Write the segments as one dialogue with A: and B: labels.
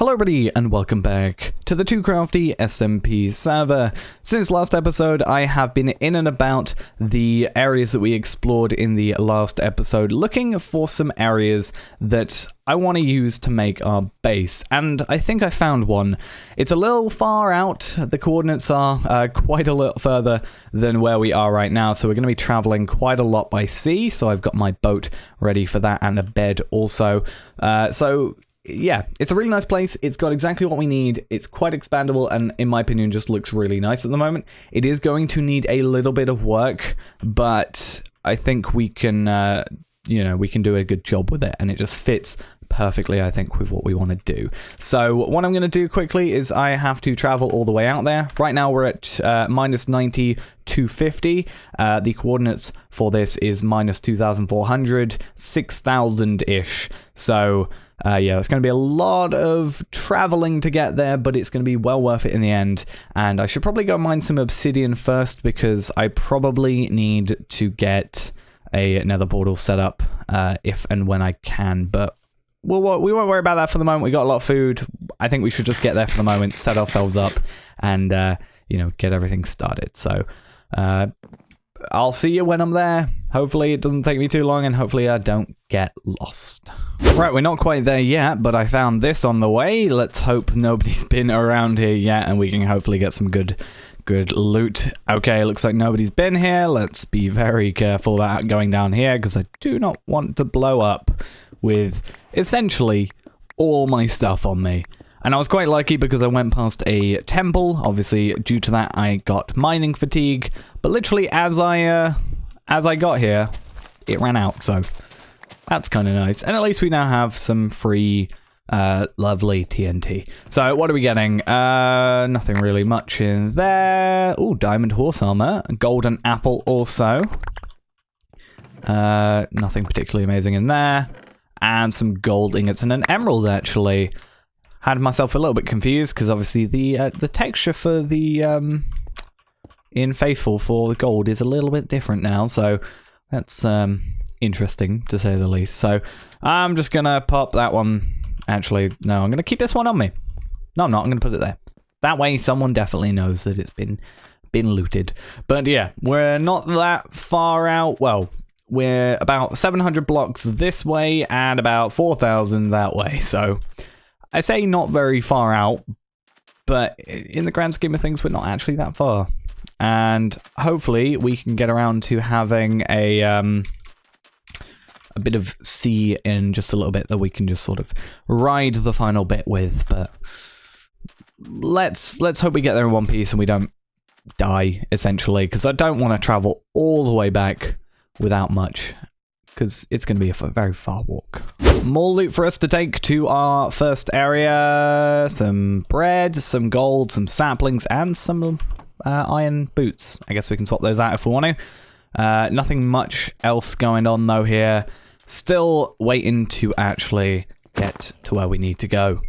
A: Hello everybody and welcome back to the TooCrafty SMP server. Since last episode I have been in and about the areas that we explored in the last episode looking for some areas that I want to use to make our base, and I think I found one. It's a little far out, the coordinates are quite a little further than where we are right now, so we're going to be traveling quite a lot by sea, so I've got my boat ready for that and a bed also. Yeah, it's a really nice place. It's got exactly what we need. It's quite expandable and, in my opinion, just looks really nice at the moment. It is going to need a little bit of work, but I think we can, we can do a good job with it, and it just fits perfectly, I think, with what we want to do. So what I'm going to do quickly is I have to travel all the way out there. Right now we're at minus 90, 250. The coordinates for this is minus 2,400, 6,000-ish. So... yeah, it's going to be a lot of traveling to get there, but it's going to be well worth it in the end. And I should probably go mine some obsidian first, because I probably need to get a nether portal set up if and when I can. But we won't worry about that for the moment. We got a lot of food. I think we should just get there for the moment, set ourselves up, and get everything started. So I'll see you when I'm there. Hopefully it doesn't take me too long, and hopefully I don't get lost. Right, we're not quite there yet, but I found this on the way. Let's hope nobody's been around here yet, and we can hopefully get some good loot. Okay, looks like nobody's been here. Let's be very careful about going down here, because I do not want to blow up with essentially all my stuff on me. And I was quite lucky because I went past a temple. Obviously, due to that, I got mining fatigue. But literally, as I got here, it ran out. So that's kind of nice. And at least we now have some free, lovely TNT. So what are we getting? Nothing really much in there. Oh, diamond horse armor, golden apple also. Nothing particularly amazing in there. And some gold ingots and an emerald, actually. Had myself a little bit confused because obviously the texture for the in Faithful for the gold is a little bit different now, so that's interesting to say the least. So I'm just gonna pop that one. Actually, no, I'm gonna keep this one on me. No, I'm not. I'm gonna put it there. That way, someone definitely knows that it's been looted. But yeah, we're not that far out. Well, we're about 700 blocks this way and about 4,000 that way. So. I say not very far out, but in the grand scheme of things, we're not actually that far. And hopefully we can get around to having a bit of sea in just a little bit that we can just sort of ride the final bit with. But let's hope we get there in one piece and we don't die, essentially, because I don't want to travel all the way back without much, because it's going to be a very far walk. More loot for us to take to our first area. Some bread, some gold, some saplings, and some iron boots. I guess we can swap those out if we want to. Nothing much else going on though here. Still waiting to actually get to where we need to go.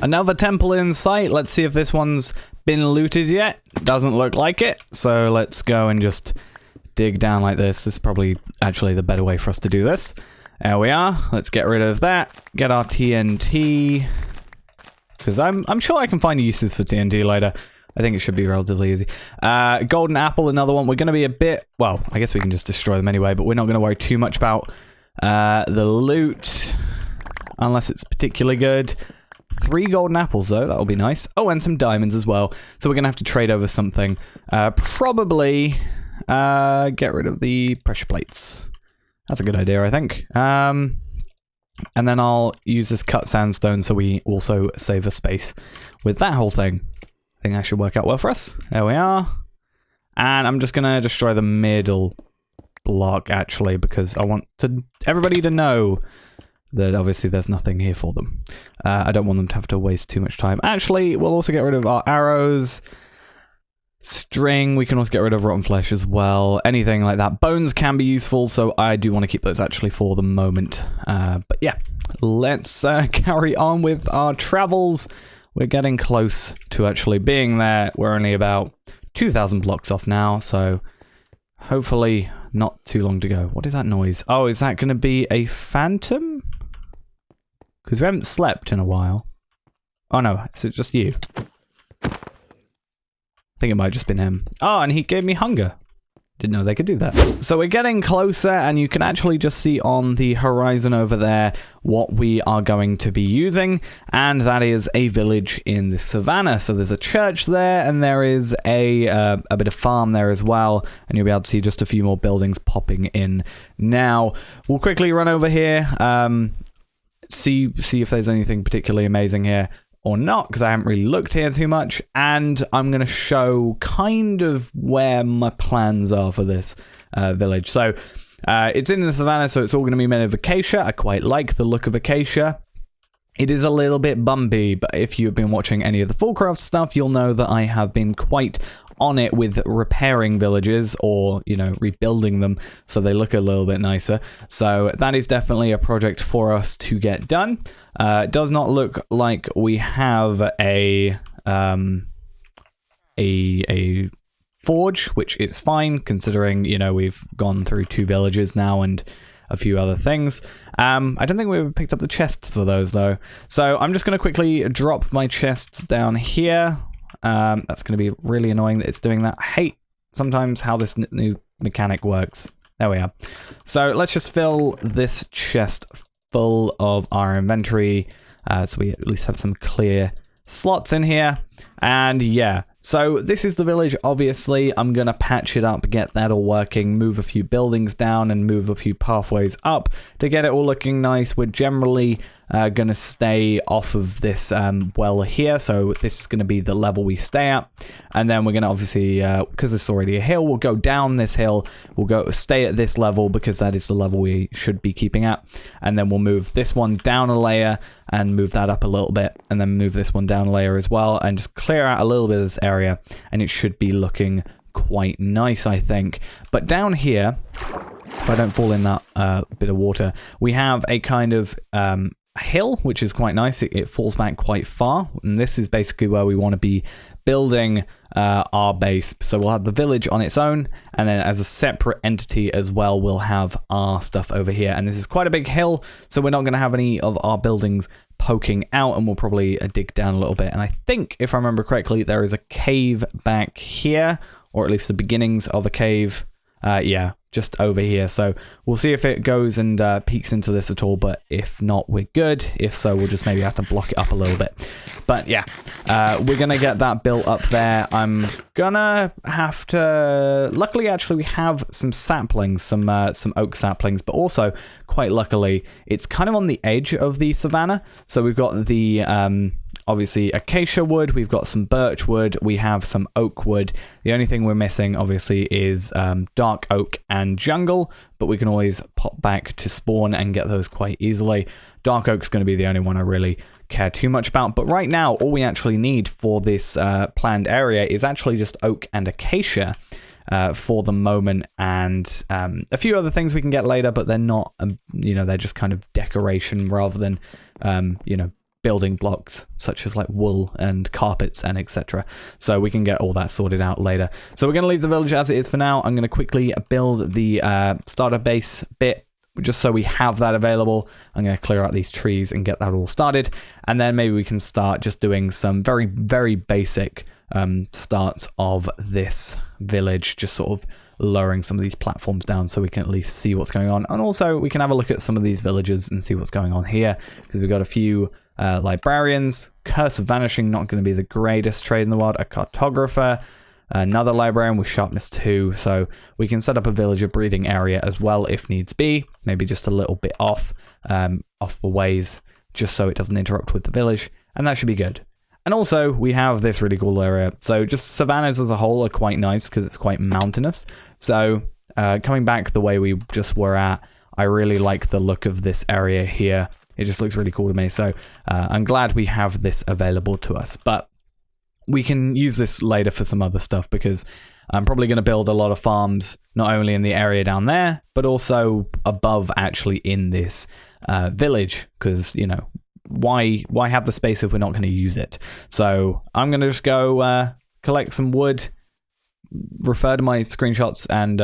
A: Another temple in sight. Let's see if this one's been looted yet. Doesn't look like it. So let's go and just dig down like this. This is probably actually the better way for us to do this. There we are. Let's get rid of that. Get our TNT. Because I'm sure I can find uses for TNT later. I think it should be relatively easy. Golden apple, another one. We're going to be a bit... Well, I guess we can just destroy them anyway, but we're not going to worry too much about the loot. Unless it's particularly good. 3 golden apples, though. That'll be nice. Oh, and some diamonds as well. So we're going to have to trade over something. Probably... get rid of the pressure plates. That's a good idea, I think. And then I'll use this cut sandstone so we also save a space with that whole thing. I think that should work out well for us. There we are. And I'm just going to destroy the middle block, actually, because I want everybody to know that obviously there's nothing here for them. I don't want them to have to waste too much time. Actually, we'll also get rid of our arrows. String, we can also get rid of rotten flesh as well. Anything like that. Bones can be useful, so I do want to keep those actually for the moment. But yeah, let's carry on with our travels. We're getting close to actually being there. We're only about 2,000 blocks off now, so hopefully not too long to go. What is that noise? Oh, is that going to be a phantom? Because we haven't slept in a while. Oh no, is it just you? I think it might have just been him. Oh, and he gave me hunger. Didn't know they could do that. So we're getting closer, and you can actually just see on the horizon over there what we are going to be using, and that is a village in the savannah. So there's a church there, and there is a bit of farm there as well, and you'll be able to see just a few more buildings popping in now. We'll quickly run over here, see if there's anything particularly amazing here or not, because I haven't really looked here too much, and I'm going to show kind of where my plans are for this village. So it's in the savannah, so it's all going to be made of acacia. I quite like the look of acacia. It is a little bit bumpy, but if you've been watching any of the Fullcraft stuff, you'll know that I have been quite on it with repairing villages, or, you know, rebuilding them so they look a little bit nicer. So that is definitely a project for us to get done. It does not look like we have a forge, which is fine considering, you know, we've gone through 2 villages now and a few other things. I don't think we've picked up the chests for those though. So I'm just going to quickly drop my chests down here. That's going to be really annoying that it's doing that. I hate sometimes how this new mechanic works. There we are. So let's just fill this chest full of our inventory, so we at least have some clear slots in here. And yeah, so this is the village. Obviously, I'm going to patch it up, get that all working, move a few buildings down and move a few pathways up to get it all looking nice. We're generally going to stay off of this well here, so this is going to be the level we stay at. And then we're going to obviously, because it's already a hill, we'll go down this hill, we'll stay at this level because that is the level we should be keeping at. And then we'll move this one down a layer and move that up a little bit, and then move this one down a layer as well, and just clear out a little bit of this area, and it should be looking quite nice, I think. But down here, if I don't fall in that bit of water, we have a kind of hill, which is quite nice. It falls back quite far, and this is basically where we want to be building our base. So we'll have the village on its own, and then as a separate entity as well, we'll have our stuff over here. And this is quite a big hill, so we're not going to have any of our buildings poking out, and we'll probably dig down a little bit. And I think, if I remember correctly, there is a cave back here, or at least the beginnings of a cave. Yeah, just over here. So we'll see if it goes and peeks into this at all, but if not, we're good. If so, we'll just maybe have to block it up a little bit. But yeah, we're gonna get that built up there. I'm gonna have to, luckily actually we have some saplings, some oak saplings, but also quite luckily it's kind of on the edge of the savannah. So we've got the obviously acacia wood, we've got some birch wood, we have some oak wood. The only thing we're missing obviously is dark oak and jungle, but we can always pop back to spawn and get those quite easily. Dark oak's going to be the only one I really care too much about, but right now all we actually need for this planned area is actually just oak and acacia for the moment, and a few other things we can get later, but they're not, you know, they're just kind of decoration rather than, you know, building blocks such as like wool and carpets and etc. So we can get all that sorted out later. So we're going to leave the village as it is for now. I'm going to quickly build the starter base bit just so we have that available. I'm going to clear out these trees and get that all started, and then maybe we can start just doing some very, very basic starts of this village, just sort of lowering some of these platforms down so we can at least see what's going on. And also we can have a look at some of these villages and see what's going on here, because we've got a few librarians. Curse of Vanishing, not going to be the greatest trade in the world. A cartographer, another librarian with sharpness 2, so we can set up a villager breeding area as well if needs be, maybe just a little bit off the ways, just so it doesn't interrupt with the village, and that should be good. And also we have this really cool area, so just savannas as a whole are quite nice because it's quite mountainous. So coming back the way we just were at, I really like the look of this area here. It just looks really cool to me, so I'm glad we have this available to us. But we can use this later for some other stuff, because I'm probably going to build a lot of farms, not only in the area down there, but also above actually in this village, because, you know, why have the space if we're not going to use it? So I'm going to just go collect some wood, refer to my screenshots, and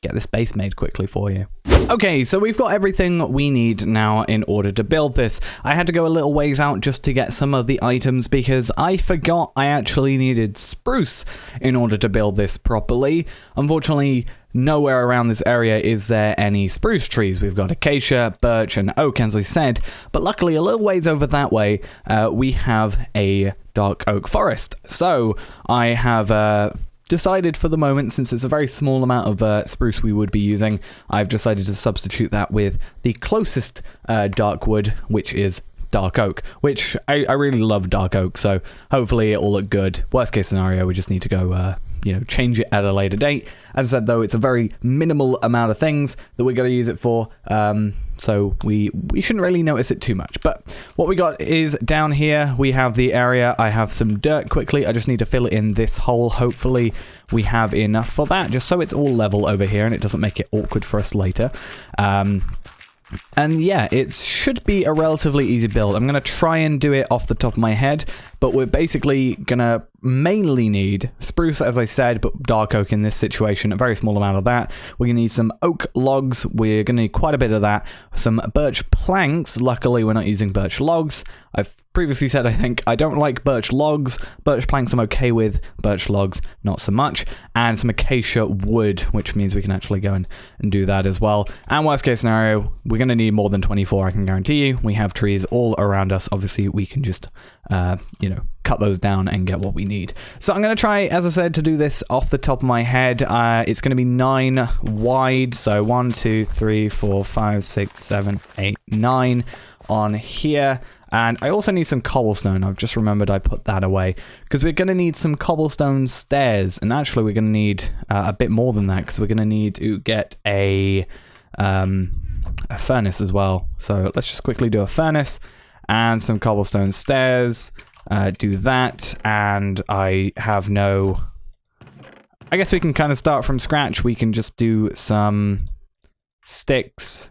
A: get this base made quickly for you. Okay, so we've got everything we need now in order to build this. I had to go a little ways out just to get some of the items because I forgot I actually needed spruce in order to build this properly. Unfortunately, nowhere around this area is there any spruce trees. We've got acacia, birch, and oak, as I said, but luckily a little ways over that way, we have a dark oak forest. So I have decided for the moment, since it's a very small amount of spruce we would be using, I've decided to substitute that with the closest dark wood, which is dark oak, which I really love dark oak, so hopefully it'll look good. Worst case scenario, we just need to go change it at a later date. As I said, though, it's a very minimal amount of things that we're going to use it for, so we shouldn't really notice it too much. But what we got is down here, we have the area. I have some dirt quickly. I just need to fill it in this hole. Hopefully we have enough for that, just so it's all level over here and it doesn't make it awkward for us later. And yeah, it should be a relatively easy build. I'm going to try and do it off the top of my head, but we're basically going to mainly need spruce, as I said, but dark oak in this situation, a very small amount of that. We're going to need some oak logs. We're going to need quite a bit of that. Some birch planks. Luckily, we're not using birch logs. I've previously said I think I don't like birch logs. Birch planks I'm okay with. Birch logs, not so much. And some acacia wood, which means we can actually go and do that as well. And worst case scenario, we're going to need more than 24, I can guarantee you. We have trees all around us. Obviously, we can just, cut those down and get what we need. So I'm going to try, as I said, to do this off the top of my head. It's going to be 9 wide. So 1, 2, 3, 4, 5, 6, 7, 8, 9 on here. And I also need some cobblestone. I've just remembered I put that away because we're going to need some cobblestone stairs. And actually, we're going to need a bit more than that because we're going to need to get a furnace as well. So let's just quickly do a furnace and some cobblestone stairs. Do that, and I have no... I guess we can kind of start from scratch. We can just do some sticks,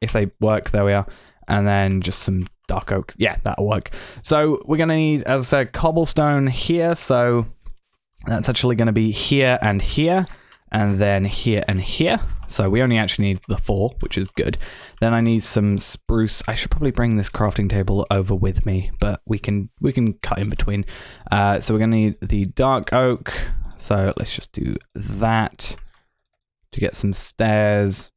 A: if they work. There we are. And then just some dark oak. Yeah, that'll work. So we're going to need, as I said, cobblestone here. So that's actually going to be here and here. And then here and here. So we only actually need the 4, which is good. Then I need some spruce. I should probably bring this crafting table over with me, but we can cut in between. So we're going to need the dark oak. So let's just do that to get some stairs.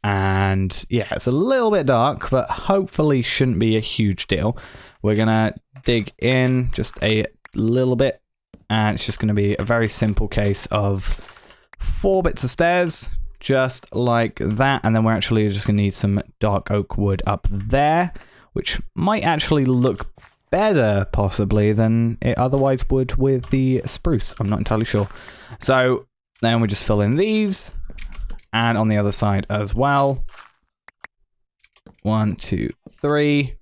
A: And yeah, it's a little bit dark, but hopefully shouldn't be a huge deal. We're going to dig in just a little bit. And it's just going to be a very simple case of 4 bits of stairs, just like that. And then we're actually just going to need some dark oak wood up there, which might actually look better, possibly, than it otherwise would with the spruce. I'm not entirely sure. So then we just fill in these, and on the other side as well. 1, 2, 3.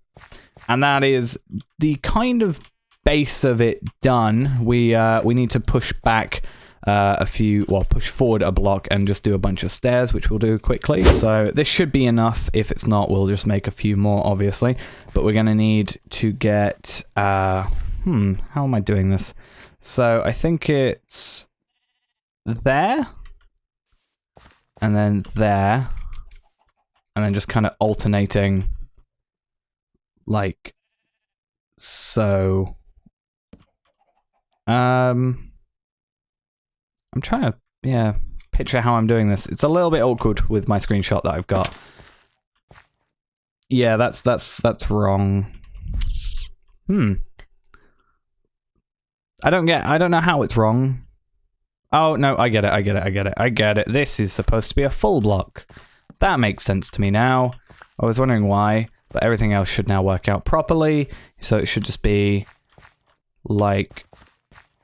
A: And that is the kind of base of it done. We need to push back push forward a block and just do a bunch of stairs, which we'll do quickly. So this should be enough. If it's not, we'll just make a few more, obviously. But we're going to need to get, how am I doing this? So I think it's there, and then there, and then just kind of alternating like so. I'm trying to, picture how I'm doing this. It's a little bit awkward with my screenshot that I've got. Yeah, that's wrong. I don't know how it's wrong. Oh, no, I get it. This is supposed to be a full block. That makes sense to me now. I was wondering why, but everything else should now work out properly. So it should just be like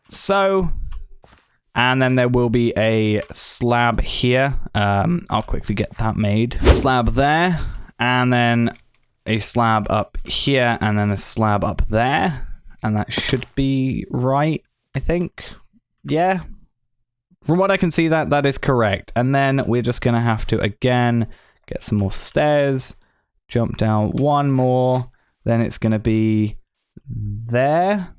A: so. And then there will be a slab here. I'll quickly get that made. Slab there, and then a slab up here, and then a slab up there. And that should be right, I think. Yeah. From what I can see, that is correct. And then we're just going to have to, again, get some more stairs. Jump down one more. Then it's going to be there.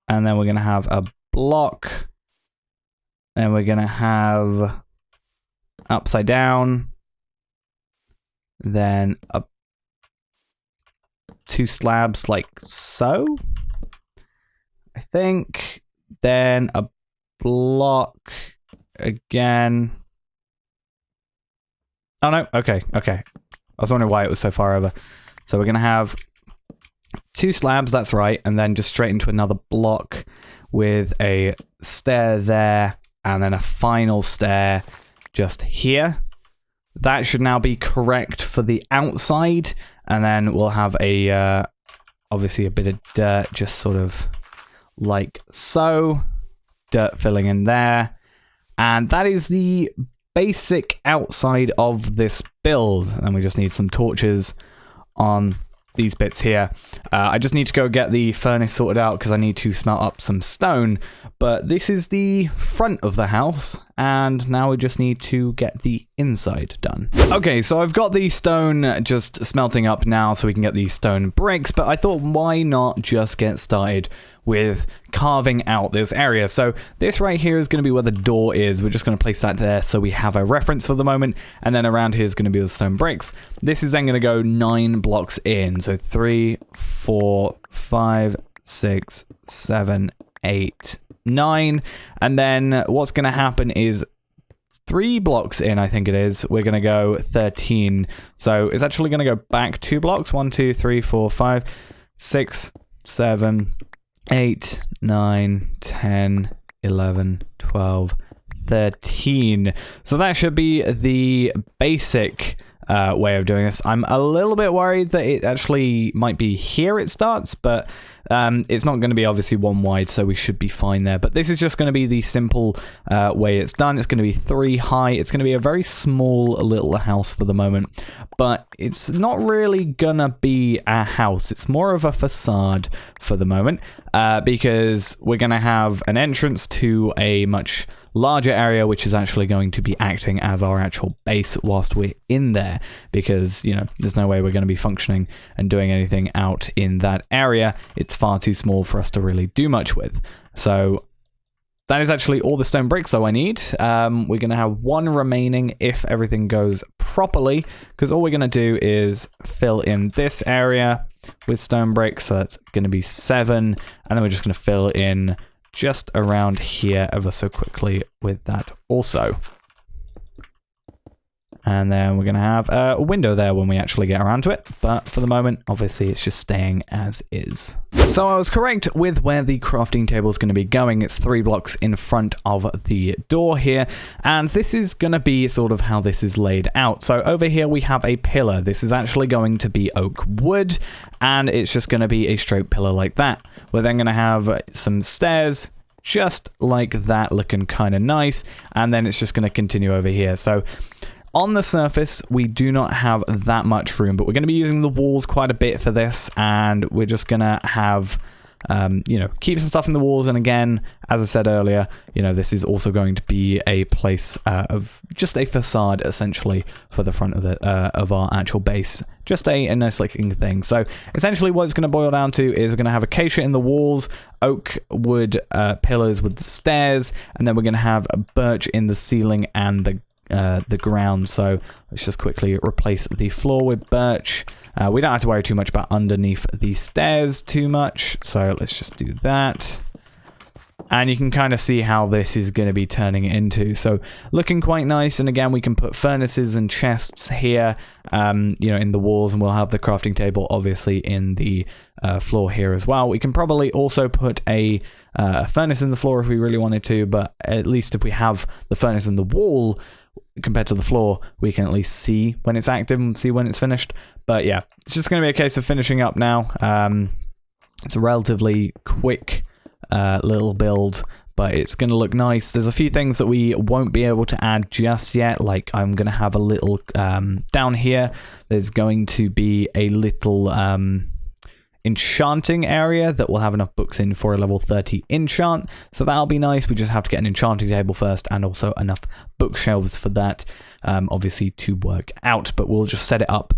A: And then we're going to have a block Then we're going to have upside down. Then up 2 slabs like so, I think. Then a block again. Oh no, okay. I was wondering why it was so far over. So we're going to have 2 slabs, that's right, and then just straight into another block with a stair there, and then a final stair just here. That should now be correct for the outside, and then we'll have a, obviously a bit of dirt, just sort of like so. Dirt filling in there. And that is the basic outside of this build. And we just need some torches on these bits here. I just need to go get the furnace sorted out because I need to smelt up some stone. But this is the front of the house, and now we just need to get the inside done. Okay, so I've got the stone just smelting up now so we can get these stone bricks, but I thought why not just get started with carving out this area. So this right here is going to be where the door is. We're just going to place that there so we have a reference for the moment, and then around here is going to be the stone bricks. This is then going to go 9 blocks in. So 3, 4, 5, 6, 7, 8, 9, and then what's going to happen is 3 blocks in, I think it is, we're going to go 13. So it's actually going to go back 2 blocks. 1, 2, 3, 4, 5, 6, 7, 8, 9, 10, 11, 12, 13. So that should be the basic way of doing this. I'm a little bit worried that it actually might be here it starts, but it's not going to be obviously 1 wide, so we should be fine there. But this is just going to be the simple way it's done. It's going to be 3 high. It's going to be a very small little house for the moment, but it's not really going to be a house. It's more of a facade for the moment, because we're going to have an entrance to a much larger area, which is actually going to be acting as our actual base whilst we're in there, because, you know, there's no way we're going to be functioning and doing anything out in that area. It's far too small for us to really do much with. So that is actually all the stone bricks though I need. We're going to have 1 remaining if everything goes properly, because all we're going to do is fill in this area with stone bricks. So that's going to be 7, and then we're just going to fill in just around here ever so quickly with that also. And then we're going to have a window there when we actually get around to it. But for the moment, obviously, it's just staying as is. So I was correct with where the crafting table is going to be going. It's 3 blocks in front of the door here. And this is going to be sort of how this is laid out. So over here, we have a pillar. This is actually going to be oak wood. And it's just going to be a straight pillar like that. We're then going to have some stairs just like that, looking kind of nice. And then it's just going to continue over here. So on the surface, we do not have that much room, but we're going to be using the walls quite a bit for this, and we're just going to have, you know, keep some stuff in the walls. And again, as I said earlier, you know, this is also going to be a place of just a facade, essentially, for the front of the of our actual base. Just a nice looking thing. So essentially what it's going to boil down to is we're going to have acacia in the walls, oak wood pillars with the stairs, and then we're going to have a birch in the ceiling and the ground. So let's just quickly replace the floor with birch. We don't have to worry too much about underneath the stairs too much, so let's just do that. And you can kind of see how this is going to be turning into. So looking quite nice. And again, we can put furnaces and chests here, you know, in the walls, and we'll have the crafting table obviously in the floor here as well. We can probably also put a furnace in the floor if we really wanted to, but at least if we have the furnace in the wall compared to the floor, we can at least see when it's active and see when it's finished. But yeah, it's just going to be a case of finishing up now. It's a relatively quick little build, but it's going to look nice. There's a few things that we won't be able to add just yet, like I'm going to have a little down here, there's going to be a little enchanting area that will have enough books in for a level 30 enchant, so that'll be nice. We just have to get an enchanting table first and also enough bookshelves for that, obviously, to work out, but we'll just set it up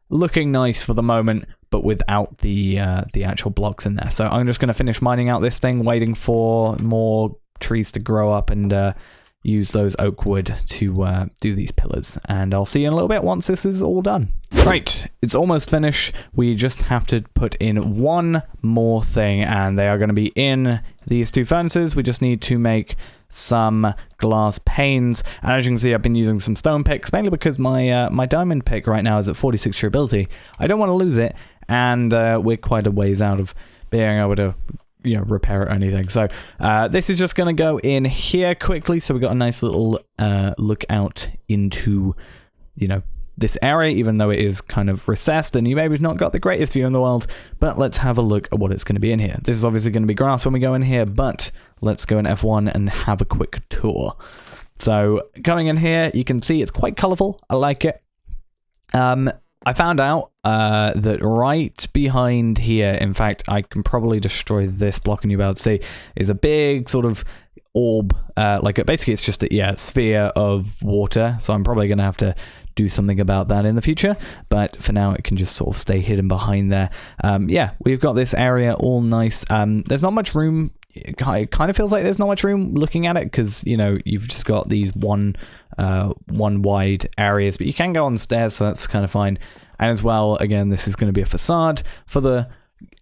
A: looking nice for the moment, but without the actual blocks in there. So I'm just going to finish mining out this thing, waiting for more trees to grow up and use those oak wood to do these pillars. And I'll see you in a little bit once this is all done. Right, it's almost finished. We just have to put in one more thing, and they are going to be in these two furnaces. We just need to make some glass panes, and as you can see, I've been using some stone picks, mainly because my diamond pick right now is at 46 durability. I don't want to lose it, and we're quite a ways out of being able to repair it or anything. So this is just going to go in here quickly, so we got a nice little look out into this area, even though it is kind of recessed and you maybe not got the greatest view in the world. But let's have a look at what it's going to be in here. This is obviously going to be grass when we go in here, but let's go in F1 and have a quick tour. So going in here, you can see it's quite colorful. I like it. I found out that right behind here, in fact, I can probably destroy this block and you'll be able to see, is a big sort of orb. Basically it's just a sphere of water. So I'm probably going to have to do something about that in the future, but for now it can just sort of stay hidden behind there. We've got this area all nice. There's not much room. It kind of feels like there's not much room looking at it, because you've just got these one wide areas, but you can go on stairs, so that's kind of fine. And as well, again, this is going to be a facade for the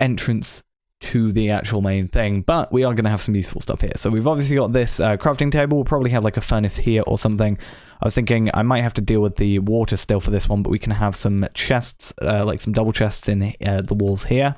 A: entrance to the actual main thing, but we are going to have some useful stuff here. So we've obviously got this crafting table. We'll probably have like a furnace here or something. I was thinking I might have to deal with the water still for this one, but we can have some chests, like some double chests in the walls here.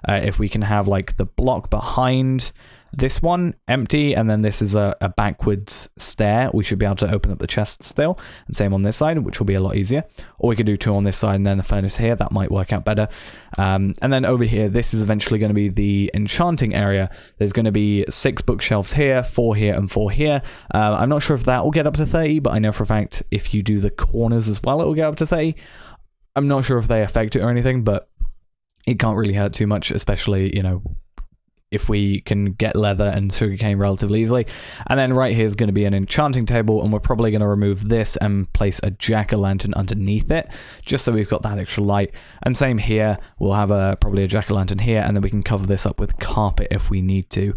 A: If we can have like the block behind this one empty, and then this is a backwards stair, we should be able to open up the chest still, and same on this side, which will be a lot easier. Or we could do two on this side and then the furnace here. That might work out better. And then over here, this is eventually going to be the enchanting area. There's going to be 6 bookshelves here, 4 here, and 4 here. I'm not sure if that will get up to 30, but I know for a fact if you do the corners as well, it will get up to 30. I'm not sure if they affect it or anything, but it can't really hurt too much, especially, if we can get leather and sugarcane relatively easily. And then right here is going to be an enchanting table, and we're probably going to remove this and place a jack-o'-lantern underneath it, just so we've got that extra light. And same here, we'll have probably a jack-o'-lantern here, and then we can cover this up with carpet if we need to,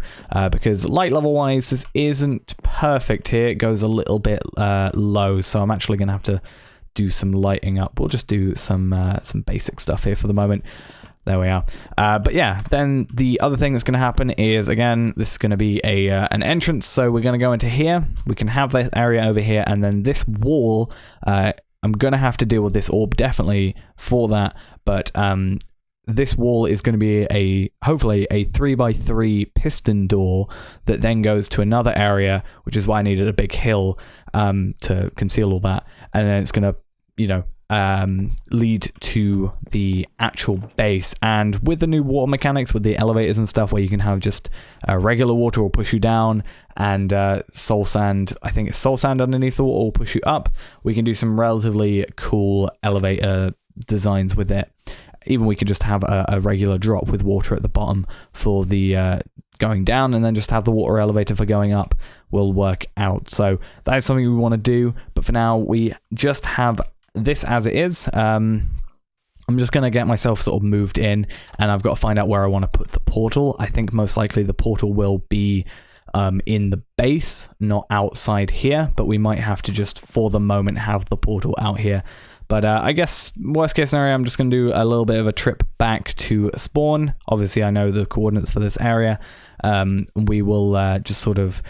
A: because light level wise this isn't perfect here. It goes a little bit low, so I'm actually going to have to do some lighting up. We'll just do some basic stuff here for the moment. There we are. But yeah, then the other thing that's going to happen is, again, this is going to be an entrance. So we're going to go into here. We can have that area over here, and then this wall, I'm going to have to deal with this orb definitely for that. But this wall is going to be hopefully a 3x3 piston door that then goes to another area, which is why I needed a big hill to conceal all that. And then it's going to, lead to the actual base. And with the new water mechanics, with the elevators and stuff, where you can have just regular water will push you down, and soul sand, I think it's soul sand underneath the water will push you up, we can do some relatively cool elevator designs with it. Even we could just have a regular drop with water at the bottom for the going down, and then just have the water elevator for going up will work out. So that is something we want to do, but for now we just have this as it is. I'm just going to get myself sort of moved in, and I've got to find out where I want to put the portal. I think most likely the portal will be in the base, not outside here, but we might have to just for the moment have the portal out here. But I guess worst case scenario, I'm just going to do a little bit of a trip back to spawn. Obviously I know the coordinates for this area. We will just sort of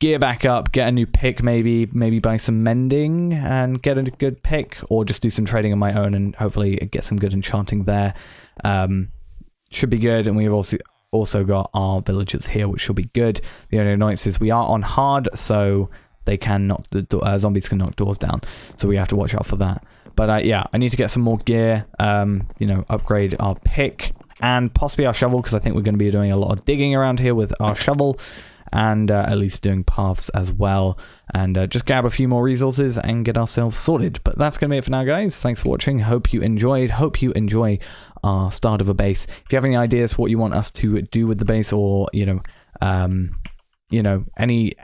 A: gear back up, get a new pick, maybe buy some mending and get a good pick, or just do some trading on my own and hopefully get some good enchanting there. Should be good. And we've also got our villagers here, which should be good. The only annoyance is we are on hard, so they can knock zombies can knock doors down, so we have to watch out for that. But yeah, I need to get some more gear, upgrade our pick and possibly our shovel, because I think we're going to be doing a lot of digging around here with our shovel, and at least doing paths as well, and just grab a few more resources and get ourselves sorted. But that's going to be it for now, guys. Thanks for watching. Hope you enjoyed. Hope you enjoy our start of a base. If you have any ideas for what you want us to do with the base, or any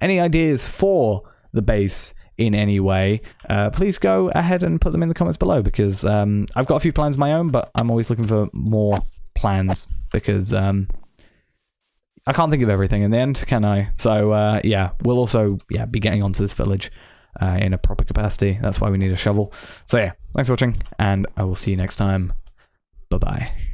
A: ideas for the base in any way, please go ahead and put them in the comments below, because I've got a few plans of my own, but I'm always looking for more plans, because I can't think of everything in the end, can I? So yeah, we'll also be getting onto this village in a proper capacity. That's why we need a shovel. So yeah, thanks for watching, and I will see you next time. Bye-bye.